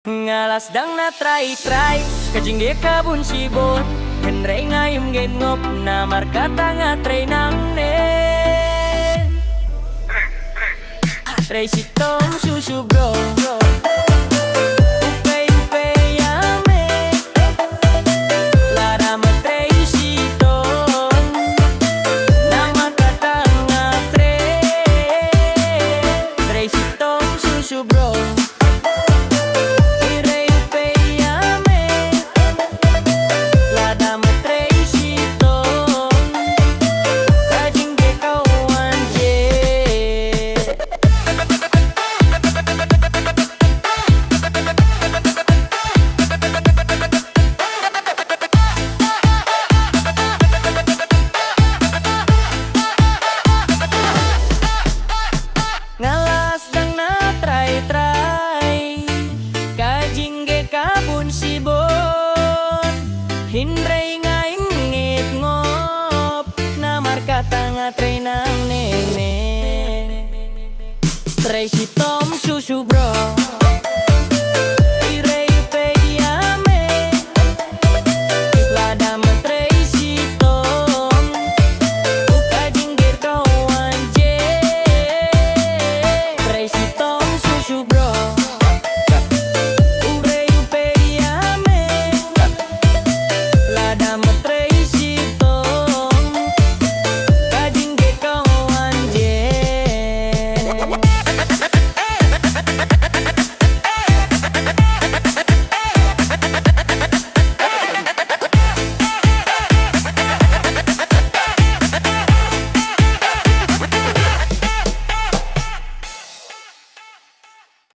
Ngalas dang na try kajing ge kabun sibon henre ngayum gen ngop na markata nga try nang ne try sitong susu bro upay upay yame lara matray sitong na markata nga try sitong susu bro. Ngalas dang na try kajing ge kabun sibon hindray ngaing ngit ngop na markata nga try nang nene try sitong